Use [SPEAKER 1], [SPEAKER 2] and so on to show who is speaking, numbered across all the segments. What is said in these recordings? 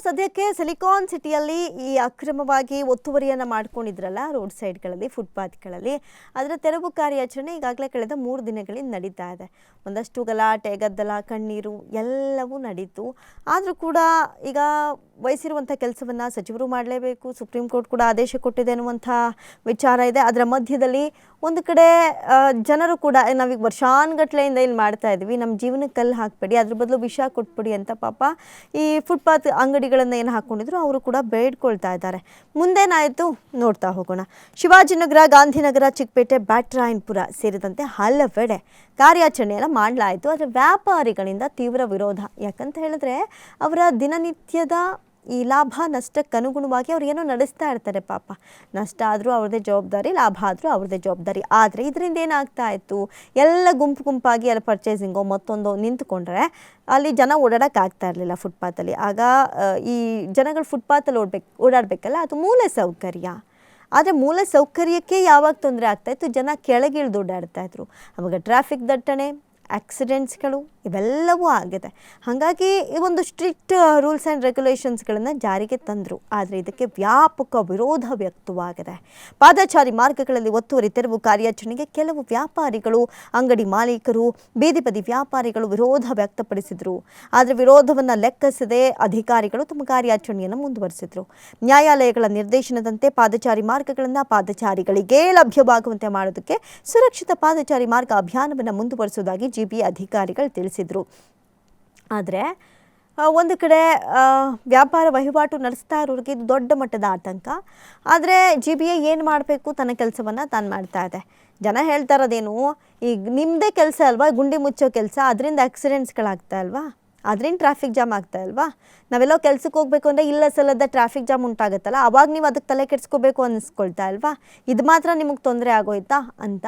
[SPEAKER 1] ಸದ್ಯಕ್ಕೆ ಸಿಲಿಕಾನ್ ಸಿಟಿಯಲ್ಲಿ ಈ ಅಕ್ರಮವಾಗಿ ಒತ್ತುವರಿಯನ್ನು ಮಾಡ್ಕೊಂಡಿದ್ರಲ್ಲ ರೋಡ್ ಸೈಡ್ಗಳಲ್ಲಿ ಫುಟ್ಪಾತ್ಗಳಲ್ಲಿ ಅದರ ತೆರವು ಕಾರ್ಯಾಚರಣೆ ಈಗಾಗಲೇ ಕಳೆದ 3 ದಿನಗಳಿಂದ ನಡೀತಾ ಇದೆ. ಒಂದಷ್ಟು ಗಲಾಟೆ ಗದ್ದಲ ಕಣ್ಣೀರು ಎಲ್ಲವೂ ನಡೀತು. ಆದರೂ ಕೂಡ ಈಗ ವಹಿಸಿರುವಂಥ ಕೆಲಸವನ್ನು ಸಚಿವರು ಮಾಡಲೇಬೇಕು, ಸುಪ್ರೀಂ ಕೋರ್ಟ್ ಕೂಡ ಆದೇಶ ಕೊಟ್ಟಿದೆ ಅನ್ನುವಂಥ ವಿಚಾರ ಇದೆ. ಅದರ ಮಧ್ಯದಲ್ಲಿ ಒಂದು ಕಡೆ ಜನರು ಕೂಡ ನಾವೀಗ ವರ್ಷಾನುಗಟ್ಲೆಯಿಂದ ಇಲ್ಲಿ ಮಾಡ್ತಾ ಇದ್ವಿ, ನಮ್ಮ ಜೀವನಕ್ಕೆ ಕಲ್ಲು ಹಾಕಬೇಡಿ, ಅದ್ರ ಬದಲು ವಿಷ ಕೊಟ್ಬಿಡಿ ಅಂತ ಪಾಪ ಈ ಫುಟ್ಪಾತ್ ಅಂಗಡಿಗಳನ್ನು ಏನು ಹಾಕ್ಕೊಂಡಿದ್ರು ಅವರು ಕೂಡ ಬೇಡ್ಕೊಳ್ತಾ ಇದ್ದಾರೆ. ಮುಂದೇನಾಯಿತು ನೋಡ್ತಾ ಹೋಗೋಣ. ಶಿವಾಜಿನಗರ, ಗಾಂಧಿನಗರ, ಚಿಕ್ಕಪೇಟೆ, ಬ್ಯಾಟರಾಯನಪುರ ಸೇರಿದಂತೆ ಹಲವೆಡೆ ಕಾರ್ಯಾಚರಣೆಯನ್ನು ಮಾಡಲಾಯಿತು. ಆದರೆ ವ್ಯಾಪಾರಿಗಳಿಂದ ತೀವ್ರ ವಿರೋಧ. ಯಾಕಂತ ಹೇಳಿದ್ರೆ ಅವರ ದಿನನಿತ್ಯದ ಈ ಲಾಭ ನಷ್ಟಕ್ಕೆ ಅನುಗುಣವಾಗಿ ಅವ್ರು ಏನೋ ನಡೆಸ್ತಾ ಇರ್ತಾರೆ. ಪಾಪ ನಷ್ಟ ಆದರೂ ಅವ್ರದ್ದೇ ಜವಾಬ್ದಾರಿ, ಲಾಭ ಆದರೂ ಅವ್ರದ್ದೇ ಜವಾಬ್ದಾರಿ. ಆದರೆ ಇದರಿಂದ ಏನಾಗ್ತಾ ಇತ್ತು, ಎಲ್ಲ ಗುಂಪಾಗಿ ಎಲ್ಲ ಪರ್ಚೇಸಿಂಗೋ ಮತ್ತೊಂದು ನಿಂತ್ಕೊಂಡ್ರೆ ಅಲ್ಲಿ ಜನ ಓಡಾಡೋಕ್ಕಾಗ್ತಾ ಇರಲಿಲ್ಲ ಫುಟ್ಪಾತಲ್ಲಿ. ಆಗ ಈ ಜನಗಳು ಫುಟ್ಪಾತಲ್ಲಿ ಓಡಾಡಬೇಕಲ್ಲ, ಅದು ಮೂಲ ಸೌಕರ್ಯ. ಆದರೆ ಮೂಲ ಸೌಕರ್ಯಕ್ಕೆ ಯಾವಾಗ ತೊಂದರೆ ಆಗ್ತಾಯಿತ್ತು, ಜನ ಕೆಳಗಿಳಿದು ಓಡಾಡ್ತಾಯಿದ್ರು. ಆವಾಗ ಟ್ರಾಫಿಕ್ ದಟ್ಟಣೆ, ಆಕ್ಸಿಡೆಂಟ್ಸ್ಗಳು ಇವೆಲ್ಲವೂ ಆಗಿದೆ. ಹಾಗಾಗಿ ಈ ಒಂದು ಸ್ಟ್ರಿಕ್ಟ್ ರೂಲ್ಸ್ ಆ್ಯಂಡ್ ರೆಗ್ಯುಲೇಷನ್ಸ್ಗಳನ್ನು ಜಾರಿಗೆ ತಂದರು. ಆದರೆ ಇದಕ್ಕೆ ವ್ಯಾಪಕ ವಿರೋಧ ವ್ಯಕ್ತವಾಗಿದೆ. ಪಾದಚಾರಿ ಮಾರ್ಗಗಳಲ್ಲಿ ಒತ್ತುವರಿ ತೆರವು ಕಾರ್ಯಾಚರಣೆಗೆ ಕೆಲವು ವ್ಯಾಪಾರಿಗಳು, ಅಂಗಡಿ ಮಾಲೀಕರು, ಬೀದಿ ಬದಿ ವ್ಯಾಪಾರಿಗಳು ವಿರೋಧ ವ್ಯಕ್ತಪಡಿಸಿದರು. ಆದರೆ ವಿರೋಧವನ್ನು ಲೆಕ್ಕಿಸದೆ ಅಧಿಕಾರಿಗಳು ತಮ್ಮ ಕಾರ್ಯಾಚರಣೆಯನ್ನು ಮುಂದುವರಿಸಿದರು. ನ್ಯಾಯಾಲಯಗಳ ನಿರ್ದೇಶನದಂತೆ ಪಾದಚಾರಿ ಮಾರ್ಗಗಳನ್ನು ಪಾದಚಾರಿಗಳಿಗೆ ಲಭ್ಯವಾಗುವಂತೆ ಮಾಡೋದಕ್ಕೆ ಸುರಕ್ಷಿತ ಪಾದಚಾರಿ ಮಾರ್ಗ ಅಭಿಯಾನವನ್ನು ಮುಂದುವರಿಸುವುದಾಗಿ ಜಿಬಿಎ ಅಧಿಕಾರಿಗಳು ತಿಳಿಸಿದರು. ಆದರೆ ಒಂದು ಕಡೆ ವ್ಯಾಪಾರ ವಹಿವಾಟು ನಡೆಸ್ತಾ ಇರೋರಿಗೆ ಇದು ದೊಡ್ಡ ಮಟ್ಟದ ಆತಂಕ. ಆದರೆ ಜಿಬಿಎ ಏನು ಮಾಡಬೇಕು, ತನ್ನ ಕೆಲಸವನ್ನು ತಾನು ಮಾಡ್ತಾ ಇದೆ. ಜನ ಹೇಳ್ತಾ ಇರೋದೇನು, ಈಗ ನಿಮ್ಮದೇ ಕೆಲಸ ಅಲ್ವಾ ಗುಂಡಿ ಮುಚ್ಚೋ ಕೆಲಸ, ಅದರಿಂದ ಆಕ್ಸಿಡೆಂಟ್ಸ್ಗಳಾಗ್ತಾ ಅಲ್ವಾ, ಅದರಿಂದ ಟ್ರಾಫಿಕ್ ಜಾಮ್ ಆಗ್ತಾ ಇಲ್ವಾ. ನಾವೆಲ್ಲೋ ಕೆಲ್ಸಕ್ಕೆ ಹೋಗಬೇಕು ಅಂದರೆ ಇಲ್ಲ ಸಲ್ಲದ ಟ್ರಾಫಿಕ್ ಜಾಮ್ ಉಂಟಾಗುತ್ತಲ್ಲ, ಅವಾಗ ನೀವು ಅದಕ್ಕೆ ತಲೆ ಕೆಡಿಸ್ಕೋಬೇಕು ಅನ್ನಿಸ್ಕೊಳ್ತಾ ಇಲ್ವಾ, ಇದು ಮಾತ್ರ ನಿಮಗೆ ತೊಂದರೆ ಆಗೋಯ್ತಾ ಅಂತ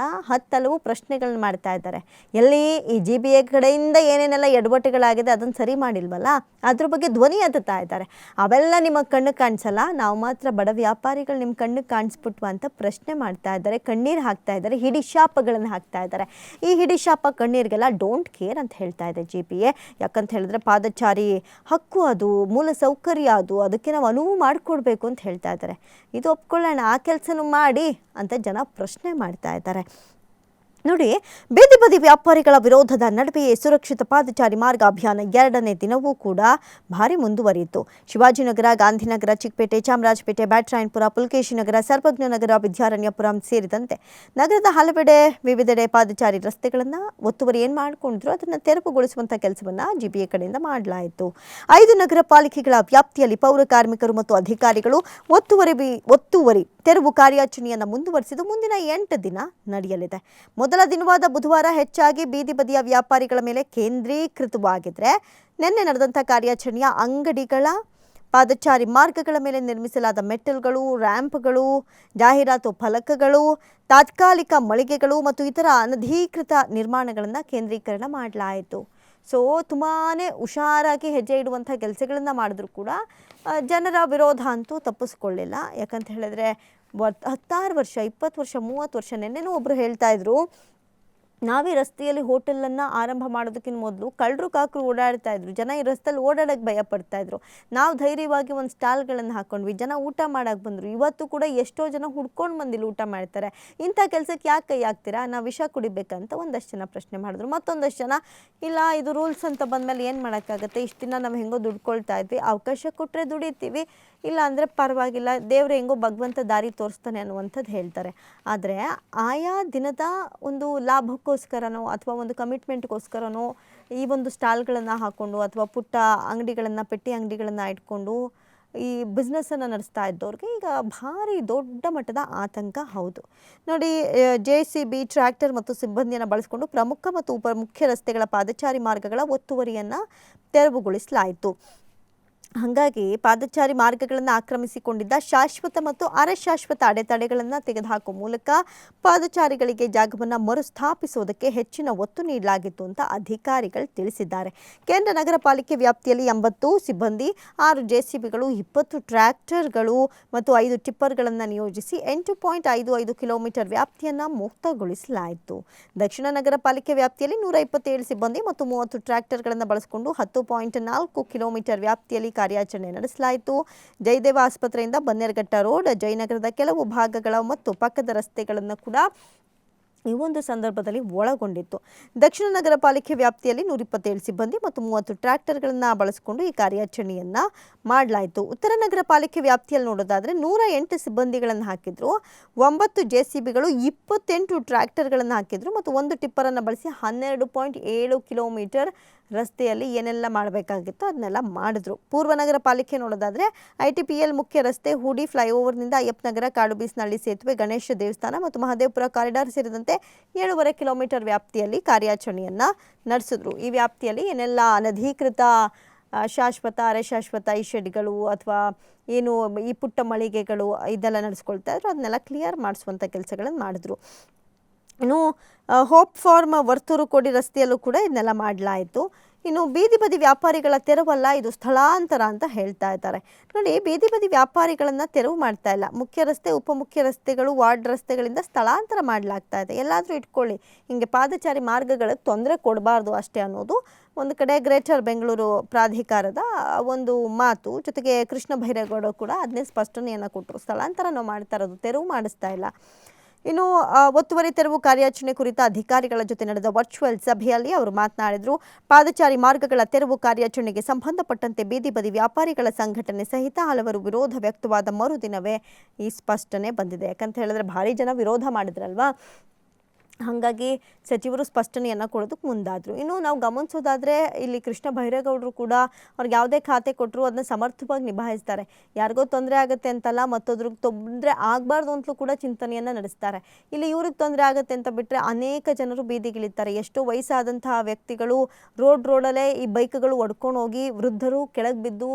[SPEAKER 1] ಹಲವು ಪ್ರಶ್ನೆಗಳನ್ನ ಮಾಡ್ತಾ ಇದ್ದಾರೆ. ಎಲ್ಲಿ ಈ ಜಿಬಿಎ ಕಡೆಯಿಂದ ಏನೇನೆಲ್ಲ ಎಡವಟ್ಟುಗಳಾಗಿದೆ ಅದನ್ನು ಸರಿ ಮಾಡಿಲ್ವಲ್ಲ, ಅದ್ರ ಬಗ್ಗೆ ಧ್ವನಿ ಎತ್ತುತ್ತಾ ಇದ್ದಾರೆ. ಅವೆಲ್ಲ ನಿಮಗೆ ಕಣ್ಣು ಕಾಣಿಸಲ್ಲ, ನಾವು ಮಾತ್ರ ಬಡ ವ್ಯಾಪಾರಿಗಳು ನಿಮ್ಮ ಕಣ್ಣು ಕಾಣಿಸ್ಬಿಟ್ವ ಅಂತ ಪ್ರಶ್ನೆ ಮಾಡ್ತಾ ಇದ್ದಾರೆ. ಕಣ್ಣೀರು ಹಾಕ್ತಾ ಇದ್ದಾರೆ, ಹಿಡಿಶಾಪಗಳನ್ನು ಹಾಕ್ತಾ ಇದ್ದಾರೆ. ಈ ಹಿಡಿಶಾಪ ಕಣ್ಣೀರಿಗೆಲ್ಲ ಡೋಂಟ್ ಕೇರ್ ಅಂತ ಹೇಳ್ತಾ ಇದೆ ಜಿಬಿಎ. ಯಾಕಂತ ಹೇಳಿದ್ರೆ ಪಾದಚಾರಿ ಹಕ್ಕು, ಅದು ಮೂಲ ಸೌಕರ್ಯ, ಅದಕ್ಕೆ ನಾವು ಅನುವು ಮಾಡಿಕೊಡ್ಬೇಕು ಅಂತ ಹೇಳ್ತಾ ಇದ್ದಾರೆ. ಇದು ಒಪ್ಕೊಳ್ಳೋಣ, ಆ ಕೆಲಸನೂ ಮಾಡಿ ಅಂತ ಜನ ಪ್ರಶ್ನೆ ಮಾಡ್ತಾ ಇದ್ದಾರೆ. ನೋಡಿ, ಬೀದಿ ಬದಿ ವ್ಯಾಪಾರಿಗಳ ವಿರೋಧದ ನಡುವೆಯೇ ಸುರಕ್ಷಿತ ಪಾದಚಾರಿ ಮಾರ್ಗ ಅಭಿಯಾನ 2ನೇ ದಿನವೂ ಕೂಡ ಭಾರಿ ಮುಂದುವರಿಯಿತು. ಶಿವಾಜಿನಗರ, ಗಾಂಧಿನಗರ, ಚಿಕ್ಕಪೇಟೆ, ಚಾಮರಾಜಪೇಟೆ, ಬ್ಯಾಟರಾಯನಪುರ, ಪುಲಕೇಶಿನಗರ, ಸರ್ವಜ್ಞನಗರ, ವಿದ್ಯಾರಣ್ಯಪುರಂ ಸೇರಿದಂತೆ ನಗರದ ಹಲವೆಡೆ ವಿವಿಧೆಡೆ ಪಾದಚಾರಿ ರಸ್ತೆಗಳನ್ನು ಒತ್ತುವರಿ ಏನು ಮಾಡಿಕೊಂಡಿದ್ರು ಅದನ್ನು ತೆರವುಗೊಳಿಸುವಂಥ ಕೆಲಸವನ್ನು ಜಿಬಿಎ ಕಡೆಯಿಂದ ಮಾಡಲಾಯಿತು. 5 ನಗರ ಪಾಲಿಕೆಗಳ ವ್ಯಾಪ್ತಿಯಲ್ಲಿ ಪೌರ ಕಾರ್ಮಿಕರು ಮತ್ತು ಅಧಿಕಾರಿಗಳು ಒತ್ತುವರಿ ತೆರವು ಕಾರ್ಯಾಚರಣೆಯನ್ನು ಮುಂದುವರಿಸಿದ್ದು ಮುಂದಿನ 8 ದಿನ ನಡೆಯಲಿದೆ. ಮೊದಲ ದಿನವಾದ ಬುಧವಾರ ಹೆಚ್ಚಾಗಿ ಬೀದಿ ಬದಿಯ ವ್ಯಾಪಾರಿಗಳ ಮೇಲೆ ಕೇಂದ್ರೀಕೃತವಾಗಿದ್ದರೆ, ನಿನ್ನೆ ನಡೆದಂಥ ಕಾರ್ಯಾಚರಣೆಯ ಅಂಗಡಿಗಳ, ಪಾದಚಾರಿ ಮಾರ್ಗಗಳ ಮೇಲೆ ನಿರ್ಮಿಸಲಾದ ಮೆಟ್ಟಲುಗಳು, ರ್ಯಾಂಪ್ಗಳು, ಜಾಹೀರಾತು ಫಲಕಗಳು, ತಾತ್ಕಾಲಿಕ ಮಳಿಗೆಗಳು ಮತ್ತು ಇತರ ಅನಧಿಕೃತ ನಿರ್ಮಾಣಗಳನ್ನು ಕೇಂದ್ರೀಕರಣ ಮಾಡಲಾಯಿತು. ಸೊ ತುಂಬಾ ಹುಷಾರಾಗಿ ಹೆಜ್ಜೆ ಇಡುವಂಥ ಕೆಲಸಗಳನ್ನು ಮಾಡಿದ್ರು ಕೂಡ ಜನರ ವಿರೋಧ ಅಂತೂ ತಪ್ಪಿಸ್ಕೊಳ್ಳಿಲ್ಲ. ಯಾಕಂತ ಹೇಳಿದ್ರೆ 16 ವರ್ಷ, 20 ವರ್ಷ, 30 ವರ್ಷ, ನೆನ್ನೆನೂ ಒಬ್ಬರು ಹೇಳ್ತಾ ಇದ್ರು, ನಾವೇ ರಸ್ತೆಯಲ್ಲಿ ಹೋಟೆಲನ್ನು ಆರಂಭ ಮಾಡೋದಕ್ಕಿಂತ ಮೊದಲು ಕಳ್ಳರು ಕಾಕರು ಓಡಾಡ್ತಾ ಇದ್ರು, ಜನ ಈ ರಸ್ತೆಯಲ್ಲಿ ಓಡಾಡೋಕ್ಕೆ ಭಯ ಪಡ್ತಾ ಇದ್ರು. ನಾವು ಧೈರ್ಯವಾಗಿ ಒಂದು ಸ್ಟಾಲ್ಗಳನ್ನು ಹಾಕ್ಕೊಂಡ್ವಿ, ಜನ ಊಟ ಮಾಡೋಕ್ಕೆ ಬಂದರು. ಇವತ್ತು ಕೂಡ ಎಷ್ಟೋ ಜನ ಹುಡ್ಕೊಂಡು ಬಂದಿಲ್ಲ ಊಟ ಮಾಡ್ತಾರೆ. ಇಂಥ ಕೆಲಸಕ್ಕೆ ಯಾಕೆ ಕೈ ಹಾಕ್ತೀರಾ, ನಾವು ವಿಷ ಕುಡಿಬೇಕಂತ ಒಂದಷ್ಟು ಜನ ಪ್ರಶ್ನೆ ಮಾಡಿದ್ರು. ಮತ್ತೊಂದಷ್ಟು ಜನ ಇಲ್ಲ, ಇದು ರೂಲ್ಸ್ ಅಂತ ಬಂದಮೇಲೆ ಏನು ಮಾಡೋಕ್ಕಾಗತ್ತೆ, ಇಷ್ಟು ದಿನ ನಾವು ಹೆಂಗೋ ದುಡ್ಕೊಳ್ತಾ ಇದ್ವಿ, ಅವಕಾಶ ಕೊಟ್ಟರೆ ದುಡಿತೀವಿ, ಇಲ್ಲ ಅಂದರೆ ಪರವಾಗಿಲ್ಲ, ದೇವರು ಹೆಂಗೋ ಭಗವಂತ ದಾರಿ ತೋರಿಸ್ತಾನೆ ಅನ್ನುವಂಥದ್ದು ಹೇಳ್ತಾರೆ. ಆದರೆ ಆಯಾ ದಿನದ ಒಂದು ಲಾಭಕ್ಕೋಸ್ಕರನೋ ಅಥವಾ ಒಂದು ಕಮಿಟ್ಮೆಂಟ್ಗೋಸ್ಕರನೋ ಈ ಒಂದು ಸ್ಟಾಲ್ಗಳನ್ನು ಹಾಕ್ಕೊಂಡು ಅಥವಾ ಪುಟ್ಟ ಅಂಗಡಿಗಳನ್ನು, ಪೆಟ್ಟಿ ಅಂಗಡಿಗಳನ್ನು ಇಟ್ಕೊಂಡು ಈ ಬಿಸ್ನೆಸ್ಸನ್ನು ನಡೆಸ್ತಾ ಇದ್ದವ್ರಿಗೆ ಈಗ ಭಾರಿ ದೊಡ್ಡ ಮಟ್ಟದ ಆತಂಕ. ಹೌದು ನೋಡಿ, JCB, ಟ್ರ್ಯಾಕ್ಟರ್ ಮತ್ತು ಸಿಬ್ಬಂದಿಯನ್ನು ಬಳಸಿಕೊಂಡು ಪ್ರಮುಖ ಮತ್ತು ಉಪಮುಖ್ಯ ರಸ್ತೆಗಳ ಪಾದಚಾರಿ ಮಾರ್ಗಗಳ ಒತ್ತುವರಿಯನ್ನು ತೆರವುಗೊಳಿಸಲಾಯಿತು. ಹಾಗಾಗಿ ಪಾದಚಾರಿ ಮಾರ್ಗಗಳನ್ನು ಆಕ್ರಮಿಸಿಕೊಂಡಿದ್ದ ಶಾಶ್ವತ ಮತ್ತು ಅರೆಶಾಶ್ವತ ಅಡೆತಡೆಗಳನ್ನು ತೆಗೆದುಹಾಕುವ ಮೂಲಕ ಪಾದಚಾರಿಗಳಿಗೆ ಜಾಗವನ್ನು ಮರುಸ್ಥಾಪಿಸುವುದಕ್ಕೆ ಹೆಚ್ಚಿನ ಒತ್ತು ನೀಡಲಾಗಿತ್ತು ಅಂತ ಅಧಿಕಾರಿಗಳು ತಿಳಿಸಿದ್ದಾರೆ. ಕೇಂದ್ರ ನಗರ ಪಾಲಿಕೆ ವ್ಯಾಪ್ತಿಯಲ್ಲಿ 80 ಸಿಬ್ಬಂದಿ, 6 JCBಗಳು, 20 ಟ್ರ್ಯಾಕ್ಟರ್ಗಳು ಮತ್ತು 5 ಟಿಪ್ಪರ್ಗಳನ್ನು ನಿಯೋಜಿಸಿ 8.55 ಕಿಲೋಮೀಟರ್ ವ್ಯಾಪ್ತಿಯನ್ನು ಮುಕ್ತಗೊಳಿಸಲಾಯಿತು. ದಕ್ಷಿಣ ನಗರ ಪಾಲಿಕೆ ವ್ಯಾಪ್ತಿಯಲ್ಲಿ 127 ಸಿಬ್ಬಂದಿ ಮತ್ತು 30 ಟ್ರ್ಯಾಕ್ಟರ್ಗಳನ್ನು ಬಳಸಿಕೊಂಡು 10.4 ಕಿಲೋಮೀಟರ್ ವ್ಯಾಪ್ತಿಯಲ್ಲಿ ಕಾರ್ಯಾಚರಣೆ ನಡೆಸಲಾಯಿತು. ಜಯದೇವ ಆಸ್ಪತ್ರೆಯಿಂದ ಬನ್ನೇರುಘಟ್ಟ ರೋಡ್, ಜಯನಗರದ ಕೆಲವು ಭಾಗಗಳ ಮತ್ತು ಪಕ್ಕದ ರಸ್ತೆಗಳನ್ನು ಕೂಡ ಈ ಒಂದು ಸಂದರ್ಭದಲ್ಲಿ ಒಳಗೊಂಡಿತ್ತು. ದಕ್ಷಿಣ ನಗರ ಪಾಲಿಕೆ ವ್ಯಾಪ್ತಿಯಲ್ಲಿ 127 ಸಿಬ್ಬಂದಿ ಮತ್ತು 30 ಟ್ರ್ಯಾಕ್ಟರ್ಗಳನ್ನು ಬಳಸಿಕೊಂಡು ಈ ಕಾರ್ಯಾಚರಣೆಯನ್ನು ಮಾಡಲಾಯಿತು. ಉತ್ತರ ನಗರ ಪಾಲಿಕೆ ವ್ಯಾಪ್ತಿಯಲ್ಲಿ ನೋಡೋದಾದರೆ 108 ಸಿಬ್ಬಂದಿಗಳನ್ನು ಹಾಕಿದ್ರು, 9 JCBಗಳು, 28 ಟ್ರ್ಯಾಕ್ಟರ್ಗಳನ್ನು ಹಾಕಿದ್ರು ಮತ್ತು 1 ಟಿಪ್ಪರನ್ನು ಬಳಸಿ 12.7 ಕಿಲೋಮೀಟರ್ ರಸ್ತೆಯಲ್ಲಿ ಏನೆಲ್ಲ ಮಾಡಬೇಕಾಗಿತ್ತು ಅದನ್ನೆಲ್ಲ ಮಾಡಿದ್ರು. ಪೂರ್ವ ನಗರ ಪಾಲಿಕೆ ನೋಡೋದಾದರೆ ITPL ಮುಖ್ಯ ರಸ್ತೆ, ಹೂಡಿ ಫ್ಲೈಓವರ್ನಿಂದ ಅಯ್ಯಪ್ಪನಗರ, ಕಾಡುಬೀಸ್ನಹಳ್ಳಿ ಸೇತುವೆ, ಗಣೇಶ ದೇವಸ್ಥಾನ ಮತ್ತು ಮಹದೇವಪುರ ಕಾರಿಡಾರ್ ಸೇರಿದಂತೆ 7.5 ಕಿಲೋಮೀಟರ್ ವ್ಯಾಪ್ತಿಯಲ್ಲಿ ಕಾರ್ಯಾಚರಣೆಯನ್ನು ನಡೆಸಿದ್ರು. ಈ ವ್ಯಾಪ್ತಿಯಲ್ಲಿ ಏನೆಲ್ಲ ಅನಧಿಕೃತ ಶಾಶ್ವತ, ಅರೆ ಶಾಶ್ವತ ಈ ಶೆಡ್ಗಳು ಅಥವಾ ಏನು ಈ ಪುಟ್ಟ ಮಳಿಗೆಗಳು ಇದೆಲ್ಲ ನಡೆಸ್ಕೊಳ್ತಾ ಇದ್ರು ಅದನ್ನೆಲ್ಲ ಕ್ಲಿಯರ್ ಮಾಡಿಸುವಂಥ ಕೆಲಸಗಳನ್ನು ಮಾಡಿದ್ರು. ಇನ್ನು ಹೋಪ್ ಫಾರ್ಮ್ ವರ್ತೂರು ಕೋಡಿ ರಸ್ತೆಯಲ್ಲೂ ಕೂಡ ಇದನ್ನೆಲ್ಲ ಮಾಡಲಾಯಿತು. ಇನ್ನು ಬೀದಿ ಬದಿ ವ್ಯಾಪಾರಿಗಳ ತೆರವಲ್ಲ, ಇದು ಸ್ಥಳಾಂತರ ಅಂತ ಹೇಳ್ತಾ ಇದ್ದಾರೆ. ನೋಡಿ, ಬೀದಿ ಬದಿ ವ್ಯಾಪಾರಿಗಳನ್ನು ತೆರವು ಮಾಡ್ತಾ ಇಲ್ಲ. ಮುಖ್ಯ ರಸ್ತೆ, ಉಪಮುಖ್ಯ ರಸ್ತೆಗಳು, ವಾರ್ಡ್ ರಸ್ತೆಗಳಿಂದ ಸ್ಥಳಾಂತರ ಮಾಡಲಾಗ್ತಾ ಇದೆ. ಎಲ್ಲಾದರೂ ಇಟ್ಕೊಳ್ಳಿ, ಹಿಂಗೆ ಪಾದಚಾರಿ ಮಾರ್ಗಗಳಿಗೆ ತೊಂದರೆ ಕೊಡಬಾರ್ದು ಅಷ್ಟೇ ಅನ್ನೋದು ಒಂದು ಕಡೆ ಗ್ರೇಟರ್ ಬೆಂಗಳೂರು ಪ್ರಾಧಿಕಾರದ ಒಂದು ಮಾತು. ಜೊತೆಗೆ ಕೃಷ್ಣ ಬೈರೇಗೌಡ ಕೂಡ ಅದನ್ನೇ ಸ್ಪಷ್ಟನೆಯನ್ನು ಕೊಟ್ಟರು. ಸ್ಥಳಾಂತರ ನಾವು ಮಾಡ್ತಾ ಇರೋದು, ತೆರವು ಮಾಡಿಸ್ತಾ ಇಲ್ಲ. ಇನ್ನು ಒತ್ತುವರಿ ತೆರವು ಕಾರ್ಯಾಚರಣೆ ಕುರಿತ ಅಧಿಕಾರಿಗಳ ಜೊತೆ ನಡೆದ ವರ್ಚುವಲ್ ಸಭೆಯಲ್ಲಿ ಅವರು ಮಾತನಾಡಿದರು. ಪಾದಚಾರಿ ಮಾರ್ಗಗಳ ತೆರವು ಕಾರ್ಯಾಚರಣೆಗೆ ಸಂಬಂಧಪಟ್ಟಂತೆ ಬೀದಿ ಬದಿ ವ್ಯಾಪಾರಿಗಳ ಸಂಘಟನೆ ಸಹಿತ ಹಲವರು ವಿರೋಧ ವ್ಯಕ್ತವಾದ ಮರುದಿನವೇ ಈ ಸ್ಪಷ್ಟನೆ ಬಂದಿದೆ. ಯಾಕಂತ ಹೇಳಿದ್ರೆ ಭಾರಿ ಜನ ವಿರೋಧ ಮಾಡಿದ್ರಲ್ವಾ, ಹಾಗಾಗಿ ಸಚಿವರು ಸ್ಪಷ್ಟನೆಯನ್ನು ಕೊಡೋದಕ್ಕೆ ಮುಂದಾದರು. ಇನ್ನು ನಾವು ಗಮನಿಸೋದಾದರೆ ಇಲ್ಲಿ ಕೃಷ್ಣ ಬೈರೇಗೌಡರು ಕೂಡ ಅವ್ರಿಗೆ ಯಾವುದೇ ಖಾತೆ ಕೊಟ್ಟರು ಅದನ್ನ ಸಮರ್ಥವಾಗಿ ನಿಭಾಯಿಸ್ತಾರೆ. ಯಾರಿಗೋ ತೊಂದರೆ ಆಗುತ್ತೆ ಅಂತಲ್ಲ, ಮತ್ತೊಬ್ರಿಗೆ ತೊಂದರೆ ಆಗಬಾರ್ದು ಅಂತಲೂ ಕೂಡ ಚಿಂತನೆಯನ್ನು ನಡೆಸ್ತಾರೆ. ಇಲ್ಲಿ ಇವ್ರಿಗೆ ತೊಂದರೆ ಆಗುತ್ತೆ ಅಂತ ಬಿಟ್ಟರೆ ಅನೇಕ ಜನರು ಬೀದಿಗಿಳಿತಾರೆ. ಎಷ್ಟೋ ವಯಸ್ಸಾದಂತಹ ವ್ಯಕ್ತಿಗಳು ರೋಡಲ್ಲೇ ಈ ಬೈಕ್ಗಳು ಒಡ್ಕೊಂಡು ಹೋಗಿ ವೃದ್ಧರು ಕೆಳಗೆ ಬಿದ್ದು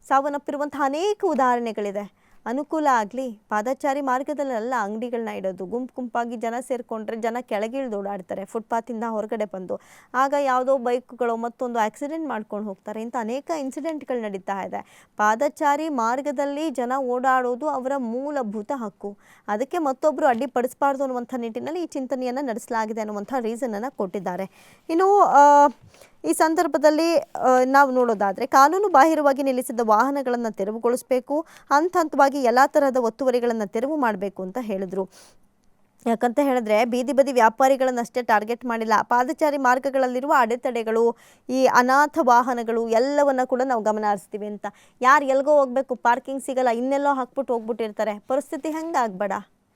[SPEAKER 1] ಸಾವನ್ನಪ್ಪಿರುವಂತಹ ಅನೇಕ ಉದಾಹರಣೆಗಳಿದೆ. ಅನುಕೂಲ ಆಗಲಿ, ಪಾದಚಾರಿ ಮಾರ್ಗದಲ್ಲೆಲ್ಲ ಅಂಗಡಿಗಳನ್ನ ಇಡೋದು, ಗುಂಪಾಗಿ ಜನ ಸೇರಿಕೊಂಡ್ರೆ ಜನ ಕೆಳಗಿಳಿದು ಓಡಾಡ್ತಾರೆ ಫುಟ್ಪಾತಿಂದ ಹೊರಗಡೆ ಬಂದು. ಆಗ ಯಾವುದೋ ಬೈಕ್ಗಳು ಮತ್ತೊಂದು ಆಕ್ಸಿಡೆಂಟ್ ಮಾಡ್ಕೊಂಡು ಹೋಗ್ತಾರೆ. ಇಂಥ ಅನೇಕ ಇನ್ಸಿಡೆಂಟ್ಗಳು ನಡೀತಾ ಇದೆ. ಪಾದಚಾರಿ ಮಾರ್ಗದಲ್ಲಿ ಜನ ಓಡಾಡೋದು ಅವರ ಮೂಲಭೂತ ಹಕ್ಕು. ಅದಕ್ಕೆ ಮತ್ತೊಬ್ಬರು ಅಡ್ಡಿಪಡಿಸಬಾರ್ದು ಅನ್ನುವಂಥ ನಿಟ್ಟಿನಲ್ಲಿ ಈ ಚಿಂತನೆಯನ್ನು ನಡೆಸಲಾಗಿದೆ ಅನ್ನುವಂಥ ರೀಸನನ್ನು ಕೊಟ್ಟಿದ್ದಾರೆ. ಇನ್ನು ಈ ಸಂದರ್ಭದಲ್ಲಿ ನಾವು ನೋಡೋದಾದರೆ ಕಾನೂನು ಬಾಹಿರವಾಗಿ ನಿಲ್ಲಿಸಿದ ವಾಹನಗಳನ್ನು ತೆರವುಗೊಳಿಸಬೇಕು, ಹಂತವಾಗಿ ಎಲ್ಲ ತರಹದ ಒತ್ತುವರಿಗಳನ್ನು ತೆರವು ಮಾಡಬೇಕು ಅಂತ ಹೇಳಿದರು. ಯಾಕಂತ ಹೇಳಿದ್ರೆ ಬೀದಿ ಬದಿ ವ್ಯಾಪಾರಿಗಳನ್ನಷ್ಟೇ ಟಾರ್ಗೆಟ್ ಮಾಡಿಲ್ಲ, ಪಾದಚಾರಿ ಮಾರ್ಗಗಳಲ್ಲಿರುವ ಅಡೆತಡೆಗಳು, ಈ ಅನಾಥ ವಾಹನಗಳು ಎಲ್ಲವನ್ನ ಕೂಡ ನಾವು ಗಮನ ಹರಿಸ್ತೀವಿ ಅಂತ. ಯಾರು ಎಲ್ಗೋ ಹೋಗ್ಬೇಕು, ಪಾರ್ಕಿಂಗ್ ಸಿಗಲ್ಲ, ಇನ್ನೆಲ್ಲೋ ಹಾಕ್ಬಿಟ್ಟು ಹೋಗ್ಬಿಟ್ಟಿರ್ತಾರೆ. ಪರಿಸ್ಥಿತಿ ಹೆಂಗೆ ಆಗಬೇಡ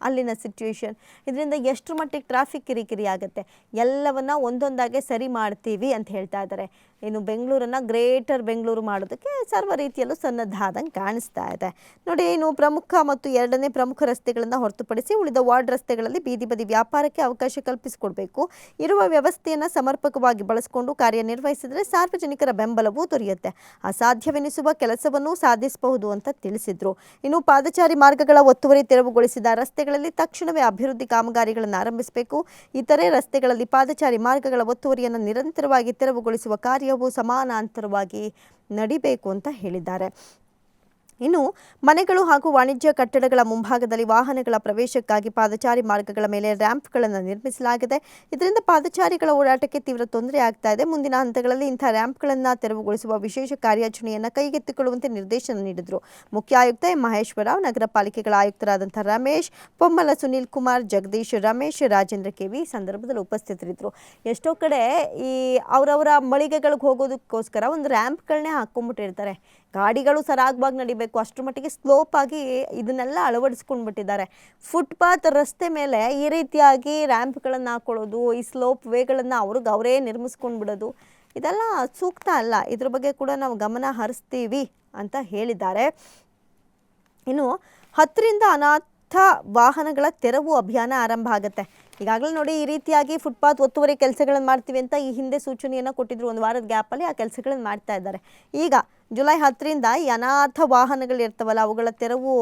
[SPEAKER 1] ಅಲ್ಲಿನ ಸಿಚುವೇಶನ್. ಇದರಿಂದ ಎಷ್ಟು ಮಟ್ಟಿಗೆ ಟ್ರಾಫಿಕ್ ಕಿರಿಕಿರಿ ಆಗುತ್ತೆ, ಎಲ್ಲವನ್ನ ಒಂದೊಂದಾಗೆ ಸರಿ ಮಾಡ್ತೀವಿ ಅಂತ ಹೇಳ್ತಾ ಇದ್ದಾರೆ. ಇನ್ನು ಬೆಂಗಳೂರನ್ನು ಗ್ರೇಟರ್ ಬೆಂಗಳೂರು ಮಾಡೋದಕ್ಕೆ ಸರ್ವ ರೀತಿಯಲ್ಲೂ ಸನ್ನದ್ಧ ಆದಂಗೆ ಕಾಣಿಸ್ತಾ ಇದೆ. ನೋಡಿ, ಇನ್ನು ಪ್ರಮುಖ ಮತ್ತು ಎರಡನೇ ಪ್ರಮುಖ ರಸ್ತೆಗಳನ್ನು ಹೊರತುಪಡಿಸಿ ಉಳಿದ ವಾರ್ಡ್ ರಸ್ತೆಗಳಲ್ಲಿ ಬೀದಿ ಬದಿ ವ್ಯಾಪಾರಕ್ಕೆ ಅವಕಾಶ ಕಲ್ಪಿಸಿಕೊಡ್ಬೇಕು. ಇರುವ ವ್ಯವಸ್ಥೆಯನ್ನು ಸಮರ್ಪಕವಾಗಿ ಬಳಸಿಕೊಂಡು ಕಾರ್ಯನಿರ್ವಹಿಸಿದರೆ ಸಾರ್ವಜನಿಕರ ಬೆಂಬಲವೂ ದೊರೆಯುತ್ತೆ. ಅಸಾಧ್ಯವೆನಿಸುವ ಕೆಲಸವನ್ನು ಸಾಧಿಸಬಹುದು ಅಂತ ತಿಳಿಸಿದ್ರು. ಇನ್ನು ಪಾದಚಾರಿ ಮಾರ್ಗಗಳ ಒತ್ತುವರಿ ತೆರವುಗೊಳಿಸಿದ ರಸ್ತೆಗಳಲ್ಲಿ ತಕ್ಷಣವೇ ಅಭಿವೃದ್ಧಿ ಕಾಮಗಾರಿಗಳನ್ನು ಆರಂಭಿಸಬೇಕು. ಇತರೆ ರಸ್ತೆಗಳಲ್ಲಿ ಪಾದಚಾರಿ ಮಾರ್ಗಗಳ ಒತ್ತುವರಿಯನ್ನು ನಿರಂತರವಾಗಿ ತೆರವುಗೊಳಿಸುವ ಕಾರ್ಯವು ಸಮಾನಾಂತರವಾಗಿ ನಡಿಬೇಕು ಅಂತ ಹೇಳಿದ್ದಾರೆ. ಇನ್ನು ಮನೆಗಳು ಹಾಗೂ ವಾಣಿಜ್ಯ ಕಟ್ಟಡಗಳ ಮುಂಭಾಗದಲ್ಲಿ ವಾಹನಗಳ ಪ್ರವೇಶಕ್ಕಾಗಿ ಪಾದಚಾರಿ ಮಾರ್ಗಗಳ ಮೇಲೆ ರ್ಯಾಂಪ್ಗಳನ್ನು ನಿರ್ಮಿಸಲಾಗಿದೆ. ಇದರಿಂದ ಪಾದಚಾರಿಗಳ ಓಡಾಟಕ್ಕೆ ತೀವ್ರ ತೊಂದರೆ ಆಗ್ತಾ ಇದೆ. ಮುಂದಿನ ಹಂತಗಳಲ್ಲಿ ಇಂಥ ರ್ಯಾಂಪ್ಗಳನ್ನು ತೆರವುಗೊಳಿಸುವ ವಿಶೇಷ ಕಾರ್ಯಾಚರಣೆಯನ್ನು ಕೈಗೆತ್ತಿಕೊಳ್ಳುವಂತೆ ನಿರ್ದೇಶನ ನೀಡಿದರು. ಮುಖ್ಯ ಆಯುಕ್ತ ಎಂ ಮಹೇಶ್ವರ ರಾವ್, ನಗರ ಪಾಲಿಕೆಗಳ ಆಯುಕ್ತರಾದಂಥ ರಮೇಶ್, ಪೊಮ್ಮಲ ಸುನೀಲ್ ಕುಮಾರ್, ಜಗದೀಶ್, ರಮೇಶ್, ರಾಜೇಂದ್ರ ಕೆವಿ ಸಂದರ್ಭದಲ್ಲಿ ಉಪಸ್ಥಿತರಿದ್ದರು. ಎಷ್ಟೋ ಕಡೆ ಈ ಅವರವರ ಮಳಿಗೆಗಳಿಗೆ ಹೋಗೋದಕ್ಕೋಸ್ಕರ ಒಂದು ರ್ಯಾಂಪ್ಗಳನ್ನೇ ಹಾಕ್ಕೊಂಡ್ಬಿಟ್ಟಿರ್ತಾರೆ. ಗಾಡಿಗಳು ಸರಾಗವಾಗಿ ನಡಿಬೇಕು, ಅಷ್ಟರ ಮಟ್ಟಿಗೆ ಸ್ಲೋಪ್ ಆಗಿ ಇದನ್ನೆಲ್ಲ ಅಳವಡಿಸ್ಕೊಂಡ್ಬಿಟ್ಟಿದ್ದಾರೆ. ಫುಟ್ಪಾತ್ ರಸ್ತೆ ಮೇಲೆ ಈ ರೀತಿಯಾಗಿ ರ್ಯಾಂಪ್ಗಳನ್ನು ಹಾಕೊಳ್ಳೋದು, ಈ ಸ್ಲೋಪ್ ವೇಗಳನ್ನು ಅವರೇ ನಿರ್ಮಿಸ್ಕೊಂಡ್ಬಿಡೋದು, ಇದೆಲ್ಲ ಸೂಕ್ತ ಅಲ್ಲ. ಇದ್ರ ಬಗ್ಗೆ ಕೂಡ ನಾವು ಗಮನ ಹರಿಸ್ತೀವಿ ಅಂತ ಹೇಳಿದ್ದಾರೆ. ಇನ್ನು 10ರಿಂದ ಅನಾಥ ವಾಹನಗಳ ತೆರವು ಅಭಿಯಾನ ಆರಂಭ ಆಗುತ್ತೆ. ಈಗಾಗಲೇ ನೋಡಿ, ಈ ರೀತಿಯಾಗಿ ಫುಟ್ಪಾತ್ ಒತ್ತುವರಿ ಕೆಲಸಗಳನ್ನು ಮಾಡ್ತೀವಿ ಅಂತ ಈ ಹಿಂದೆ ಸೂಚನೆಯನ್ನು ಕೊಟ್ಟಿದ್ರು. ಒಂದು ವಾರದ ಗ್ಯಾಪಲ್ಲಿ ಆ ಕೆಲಸಗಳನ್ನು ಮಾಡ್ತಾ ಇದ್ದಾರೆ. ಈಗ ಜುಲೈ 10ರಿಂದ ಈ ಅನಾಥ ವಾಹನಗಳಿರ್ತವಲ್ಲ ಅವುಗಳ ತೆರವು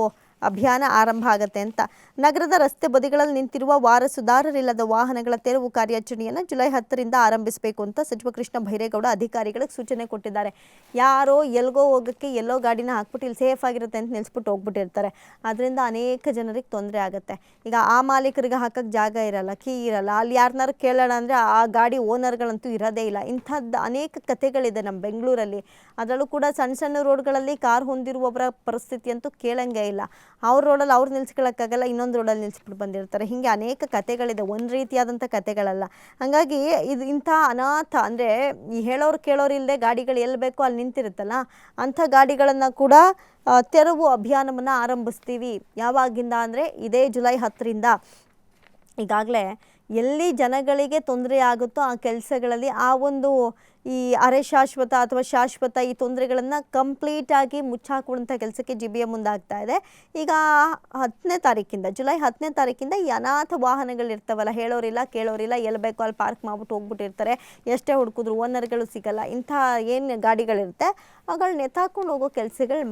[SPEAKER 1] ಅಭಿಯಾನ ಆರಂಭ ಆಗುತ್ತೆ ಅಂತ. ನಗರದ ರಸ್ತೆ ಬದಿಗಳಲ್ಲಿ ನಿಂತಿರುವ ವಾರಸುದಾರರಿಲ್ಲದ ವಾಹನಗಳ ತೆರವು ಕಾರ್ಯಾಚರಣೆಯನ್ನು ಜುಲೈ 10ರಿಂದ ಆರಂಭಿಸಬೇಕು ಅಂತ ಸಚಿವ ಕೃಷ್ಣ ಬೈರೇಗೌಡ ಅಧಿಕಾರಿಗಳಿಗೆ ಸೂಚನೆ ಕೊಟ್ಟಿದ್ದಾರೆ. ಯಾರೋ ಎಲ್ಗೋ ಹೋಗೋಕ್ಕೆ ಎಲ್ಲೋ ಗಾಡಿನ ಹಾಕ್ಬಿಟ್ಟು ಇಲ್ಲಿ ಸೇಫ್ ಆಗಿರುತ್ತೆ ಅಂತ ನಿಲ್ಲಿಸ್ಬಿಟ್ಟು ಹೋಗ್ಬಿಟ್ಟಿರ್ತಾರೆ. ಅದರಿಂದ ಅನೇಕ ಜನರಿಗೆ ತೊಂದರೆ ಆಗುತ್ತೆ. ಈಗ ಆ ಮಾಲೀಕರಿಗೆ ಹಾಕಕ್ಕೆ ಜಾಗ ಇರಲ್ಲ, ಕೀ ಇರಲ್ಲ, ಅಲ್ಲಿ ಯಾರನ್ನಾರು ಕೇಳೋಣ ಅಂದರೆ ಆ ಗಾಡಿ ಓನರ್ಗಳಂತೂ ಇರೋದೇ ಇಲ್ಲ. ಇಂಥದ್ದು ಅನೇಕ ಕಥೆಗಳಿದೆ ನಮ್ಮ ಬೆಂಗಳೂರಲ್ಲಿ. ಅದರಲ್ಲೂ ಕೂಡ ಸಣ್ಣ ಸಣ್ಣ ರೋಡ್ಗಳಲ್ಲಿ ಕಾರ್ ಹೊಂದಿರುವವರ ಪರಿಸ್ಥಿತಿ ಅಂತೂ ಕೇಳಂಗೆ ಇಲ್ಲ. ಅವ್ರ ರೋಡಲ್ಲಿ ಅವ್ರು ನಿಲ್ಸ್ಕೊಳ್ಳೋಕ್ಕಾಗಲ್ಲ, ಇನ್ನೊಂದು ರೋಡಲ್ಲಿ ನಿಲ್ಲಿಸ್ಬಿಟ್ಟು ಬಂದಿರ್ತಾರೆ. ಹೀಗೆ ಅನೇಕ ಕಥೆಗಳಿದೆ, ಒಂದು ರೀತಿಯಾದಂಥ ಕಥೆಗಳಲ್ಲ. ಹಾಗಾಗಿ ಇಂಥ ಅನಾಥ ಅಂದರೆ ಈ ಹೇಳೋರು ಕೇಳೋರು ಇಲ್ಲದೆ ಗಾಡಿಗಳು ಎಲ್ಲಿ ಬೇಕೋ ಅಲ್ಲಿ ನಿಂತಿರುತ್ತಲ್ಲ, ಅಂಥ ಗಾಡಿಗಳನ್ನು ಕೂಡ ತೆರವು ಅಭಿಯಾನವನ್ನು ಆರಂಭಿಸ್ತೀವಿ. ಯಾವಾಗಿಂದ ಅಂದರೆ ಇದೇ ಜುಲೈ 10ರಿಂದ. ಈಗಾಗಲೇ ಎಲ್ಲಿ ಜನಗಳಿಗೆ ತೊಂದರೆ ಆಗುತ್ತೋ ಆ ಕೆಲಸಗಳಲ್ಲಿ ಆ ಒಂದು ಈ ಅರೆ ಶಾಶ್ವತ ಅಥವಾ ಶಾಶ್ವತ ಈ ತೊಂದರೆಗಳನ್ನು ಕಂಪ್ಲೀಟಾಗಿ ಮುಚ್ಚಾಕುವಂಥ ಕೆಲಸಕ್ಕೆ GBA ಮುಂದಾಗ್ತಾ ಇದೆ. ಈಗ 10ನೇ ತಾರೀಕಿಂದ ಜುಲೈ 10ನೇ ತಾರೀಕಿಂದ ಈ ಅನಾಥ ವಾಹನಗಳಿರ್ತಾವಲ್ಲ, ಹೇಳೋರಿಲ್ಲ ಕೇಳೋರಿಲ್ಲ, ಎಲ್ಲಿ ಬೇಕೋ ಅಲ್ಲಿ ಪಾರ್ಕ್ ಮಾಡ್ಬಿಟ್ಟು ಹೋಗ್ಬಿಟ್ಟಿರ್ತಾರೆ, ಎಷ್ಟೇ ಹುಡುಕಿದ್ರು ಓನರ್ಗಳು ಸಿಗಲ್ಲ. ಇಂಥ ಏನು ಗಾಡಿಗಳಿರುತ್ತೆ ಅವುಗಳನ್ನ ಎತ್ತಾಕೊಂಡು ಹೋಗೋ ಕೆಲಸಗಳು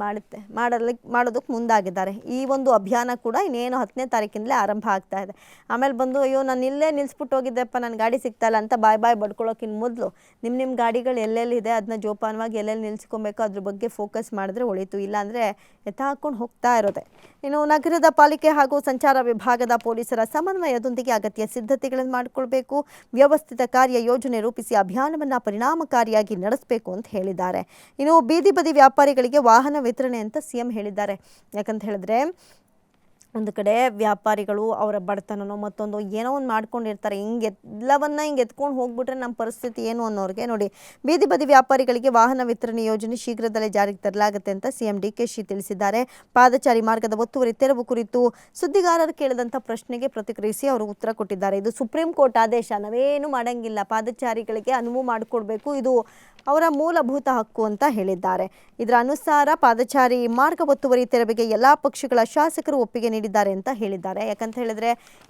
[SPEAKER 1] ಮಾಡೋದಕ್ಕೆ ಮುಂದಾಗಿದ್ದಾರೆ. ಈ ಒಂದು ಅಭಿಯಾನ ಕೂಡ ಇನ್ನೇನು 10ನೇ ತಾರೀಕಿಂದಲೇ ಆರಂಭ ಆಗ್ತಾ ಇದೆ. ಆಮೇಲೆ ಬಂದು ಅಯ್ಯೋ ನಾನು ಇಲ್ಲೇ ನಿಲ್ಲಿಸ್ಬಿಟ್ಟು ಹೋಗಿದ್ದೆಪ್ಪ, ನನ್ನ ಗಾಡಿ ಸಿಗ್ತಾಯಿಲ್ಲ ಅಂತ ಬಾಯ್ ಬಡ್ಕೊಳ್ಳೋಕ್ಕಿಂತ ಮೊದಲು ನಿಮ್ಮ ಗಾಡಿಗಳು ಎಲ್ಲೆಲ್ಲಿದೆ ಅದನ್ನ ಜೋಪಾನವಾಗಿ ಎಲ್ಲೆಲ್ಲಿ ನಿಲ್ಲಿಸ್ಕೊಬೇಕು ಅದ್ರ ಬಗ್ಗೆ ಫೋಕಸ್ ಮಾಡಿದ್ರೆ ಒಳಿತು. ಇಲ್ಲಾಂದರೆ ಎತ್ತಾಕೊಂಡು ಹೋಗ್ತಾ ಇರೋದೆ. ಇನ್ನು ನಗರದ ಪಾಲಿಕೆ ಹಾಗೂ ಸಂಚಾರ ವಿಭಾಗದ ಪೊಲೀಸರ ಸಮನ್ವಯದೊಂದಿಗೆ ಅಗತ್ಯ ಸಿದ್ಧತೆಗಳನ್ನು ಮಾಡಿಕೊಳ್ಬೇಕು, ವ್ಯವಸ್ಥಿತ ಕಾರ್ಯ ಯೋಜನೆ ರೂಪಿಸಿ ಅಭಿಯಾನವನ್ನು ಪರಿಣಾಮಕಾರಿಯಾಗಿ ನಡೆಸಬೇಕು ಅಂತ ಹೇಳಿದ್ದಾರೆ. ಇನ್ನು ಬೀದಿ ಬದಿ ವ್ಯಾಪಾರಿಗಳಿಗೆ ವಾಹನ ವಿತರಣೆ ಅಂತ CM ಹೇಳಿದ್ದಾರೆ. ಯಾಕಂತ ಹೇಳಿದ್ರೆ ಒಂದು ಕಡೆ ವ್ಯಾಪಾರಿಗಳು ಅವರ ಬಡತನನೋ ಮತ್ತೊಂದು ಏನೋ ಒಂದು ಮಾಡ್ಕೊಂಡಿರ್ತಾರೆ. ಎಲ್ಲವನ್ನ ಎತ್ಕೊಂಡು ಹೋಗ್ಬಿಟ್ರೆ ನಮ್ಮ ಪರಿಸ್ಥಿತಿ ಏನು ಅನ್ನೋರಿಗೆ ನೋಡಿ, ಬೀದಿ ಬದಿ ವ್ಯಾಪಾರಿಗಳಿಗೆ ವಾಹನ ವಿತರಣೆ ಯೋಜನೆ ಶೀಘ್ರದಲ್ಲೇ ಜಾರಿಗೆ ತರಲಾಗುತ್ತೆ ಅಂತ CM DKಶಿ ತಿಳಿಸಿದ್ದಾರೆ. ಪಾದಚಾರಿ ಮಾರ್ಗದ ಒತ್ತುವರಿ ತೆರವು ಕುರಿತು ಸುದ್ದಿಗಾರರು ಕೇಳಿದಂಥ ಪ್ರಶ್ನೆಗೆ ಪ್ರತಿಕ್ರಿಯಿಸಿ ಅವರು ಉತ್ತರ ಕೊಟ್ಟಿದ್ದಾರೆ. ಇದು ಸುಪ್ರೀಂ ಕೋರ್ಟ್ ಆದೇಶ, ನಾವೇನು ಮಾಡಂಗಿಲ್ಲ, ಪಾದಚಾರಿಗಳಿಗೆ ಅನುವು ಮಾಡಿಕೊಡ್ಬೇಕು, ಇದು ಅವರ ಮೂಲಭೂತ ಹಕ್ಕು ಅಂತ ಹೇಳಿದ್ದಾರೆ. ಇದರ ಅನುಸಾರ ಪಾದಚಾರಿ ಮಾರ್ಗ ಒತ್ತುವರಿ ತೆರವಿಗೆ ಎಲ್ಲ ಪಕ್ಷಗಳ ಶಾಸಕರು ಒಪ್ಪಿಗೆ ನೀಡಿದ್ದಾರೆ ಅಂತ ಹೇಳಿದ್ದಾರೆ. ಯಾಕಂತ ಹೇಳಿದ್ರೆ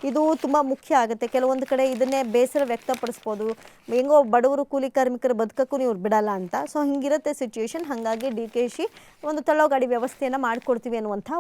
[SPEAKER 1] ಇದು ತುಂಬ ಮುಖ್ಯ ಆಗುತ್ತೆ. ಕೆಲವೊಂದು ಕಡೆ ಇದನ್ನೇ ಬೇಸರ ವ್ಯಕ್ತಪಡಿಸ್ಬೋದು, ಹೆಂಗೋ ಬಡವರು ಕೂಲಿ ಕಾರ್ಮಿಕರ ಬದುಕಕ್ಕೂ ನೀವು ಬಿಡಲ್ಲ ಅಂತ. ಸೊ ಹಿಂಗಿರುತ್ತೆ ಸಿಚುವೇಶನ್. ಹಾಗಾಗಿ DKಶಿ ಒಂದು ತಳ್ಳೋ ಗಾಡಿ ವ್ಯವಸ್ಥೆಯನ್ನು ಮಾಡಿಕೊಡ್ತೀವಿ ಅನ್ನುವಂಥ